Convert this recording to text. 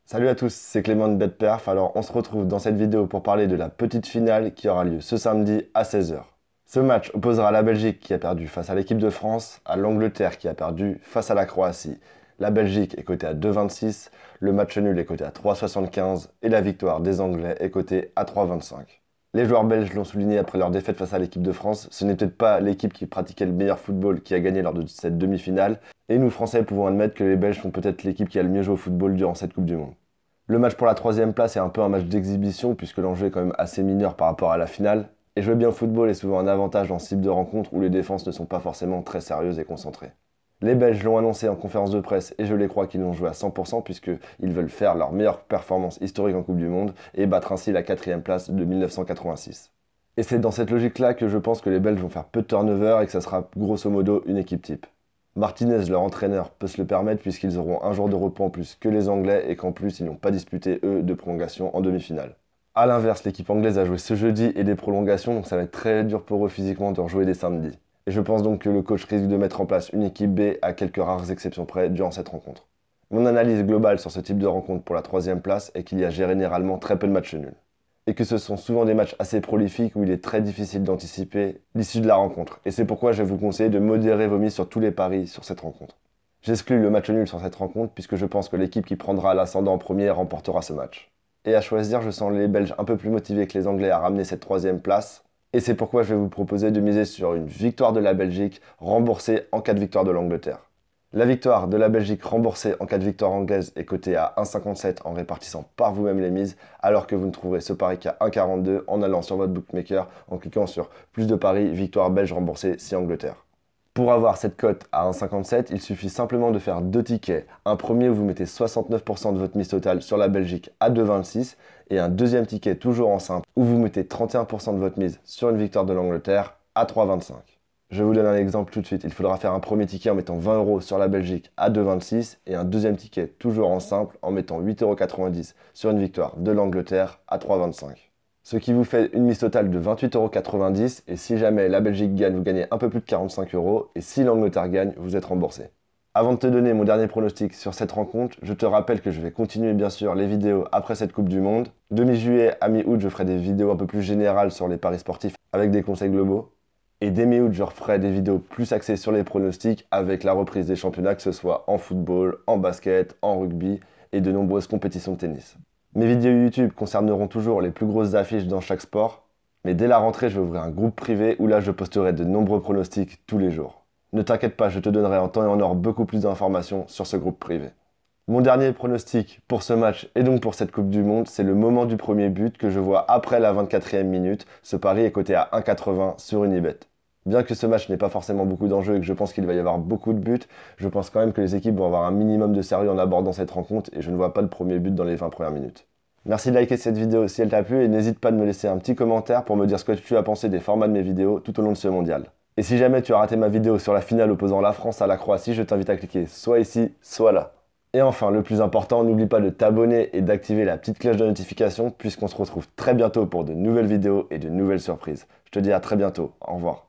Salut à tous, c'est Clément de BetPerf. Alors on se retrouve dans cette vidéo pour parler de la petite finale qui aura lieu ce samedi à 16 h. Ce match opposera la Belgique qui a perdu face à l'équipe de France, à l'Angleterre qui a perdu face à la Croatie. La Belgique est cotée à 2,26, le match nul est coté à 3,75 et la victoire des Anglais est cotée à 3,25. Les joueurs belges l'ont souligné après leur défaite face à l'équipe de France, ce n'est peut-être pas l'équipe qui pratiquait le meilleur football qui a gagné lors de cette demi-finale, et nous Français pouvons admettre que les Belges sont peut-être l'équipe qui a le mieux joué au football durant cette Coupe du Monde. Le match pour la troisième place est un peu un match d'exhibition puisque l'enjeu est quand même assez mineur par rapport à la finale, et jouer bien au football est souvent un avantage dans ce type de rencontre où les défenses ne sont pas forcément très sérieuses et concentrées. Les Belges l'ont annoncé en conférence de presse et je les crois qu'ils l'ont joué à 100% puisqu'ils veulent faire leur meilleure performance historique en Coupe du Monde et battre ainsi la quatrième place de 1986. Et c'est dans cette logique-là que je pense que les Belges vont faire peu de turnover et que ça sera grosso modo une équipe type. Martinez, leur entraîneur, peut se le permettre puisqu'ils auront un jour de repos en plus que les Anglais et qu'en plus ils n'ont pas disputé eux de prolongation en demi-finale. A l'inverse, l'équipe anglaise a joué ce jeudi et des prolongations, donc ça va être très dur pour eux physiquement de rejouer des samedis. Et je pense donc que le coach risque de mettre en place une équipe B à quelques rares exceptions près durant cette rencontre. Mon analyse globale sur ce type de rencontre pour la troisième place est qu'il y a généralement très peu de matchs nuls. Et que ce sont souvent des matchs assez prolifiques où il est très difficile d'anticiper l'issue de la rencontre. Et c'est pourquoi je vais vous conseiller de modérer vos mises sur tous les paris sur cette rencontre. J'exclus le match nul sur cette rencontre puisque je pense que l'équipe qui prendra l'ascendant en premier remportera ce match. Et à choisir, je sens les Belges un peu plus motivés que les Anglais à ramener cette troisième place. Et c'est pourquoi je vais vous proposer de miser sur une victoire de la Belgique remboursée en cas de victoire de l'Angleterre. La victoire de la Belgique remboursée en cas de victoire anglaise est cotée à 1,57 en répartissant par vous-même les mises, alors que vous ne trouverez ce pari qu'à 1,42 en allant sur votre bookmaker en cliquant sur plus de paris, victoire belge remboursée si Angleterre. Pour avoir cette cote à 1,57, il suffit simplement de faire deux tickets. Un premier où vous mettez 69% de votre mise totale sur la Belgique à 2,26 et un deuxième ticket toujours en simple où vous mettez 31% de votre mise sur une victoire de l'Angleterre à 3,25. Je vous donne un exemple tout de suite. Il faudra faire un premier ticket en mettant 20 € sur la Belgique à 2,26 et un deuxième ticket toujours en simple en mettant 8,90 € sur une victoire de l'Angleterre à 3,25. Ce qui vous fait une mise totale de 28,90 € et si jamais la Belgique gagne, vous gagnez un peu plus de 45 € et si l'Angleterre gagne, vous êtes remboursé. Avant de te donner mon dernier pronostic sur cette rencontre, je te rappelle que je vais continuer bien sûr les vidéos après cette Coupe du Monde. De mi-juillet à mi-août, je ferai des vidéos un peu plus générales sur les paris sportifs avec des conseils globaux. Et dès mi-août, je referai des vidéos plus axées sur les pronostics avec la reprise des championnats, que ce soit en football, en basket, en rugby et de nombreuses compétitions de tennis. Mes vidéos YouTube concerneront toujours les plus grosses affiches dans chaque sport, mais dès la rentrée, je vais ouvrir un groupe privé où là, je posterai de nombreux pronostics tous les jours. Ne t'inquiète pas, je te donnerai en temps et en heure beaucoup plus d'informations sur ce groupe privé. Mon dernier pronostic pour ce match et donc pour cette Coupe du Monde, c'est le moment du premier but que je vois après la 24e minute. Ce pari est coté à 1,80 sur Unibet. Bien que ce match n'ait pas forcément beaucoup d'enjeux et que je pense qu'il va y avoir beaucoup de buts, je pense quand même que les équipes vont avoir un minimum de sérieux en abordant cette rencontre et je ne vois pas le premier but dans les 20 premières minutes. Merci de liker cette vidéo si elle t'a plu et n'hésite pas de me laisser un petit commentaire pour me dire ce que tu as pensé des formats de mes vidéos tout au long de ce mondial. Et si jamais tu as raté ma vidéo sur la finale opposant la France à la Croatie, je t'invite à cliquer soit ici, soit là. Et enfin, le plus important, n'oublie pas de t'abonner et d'activer la petite cloche de notification puisqu'on se retrouve très bientôt pour de nouvelles vidéos et de nouvelles surprises. Je te dis à très bientôt. Au revoir.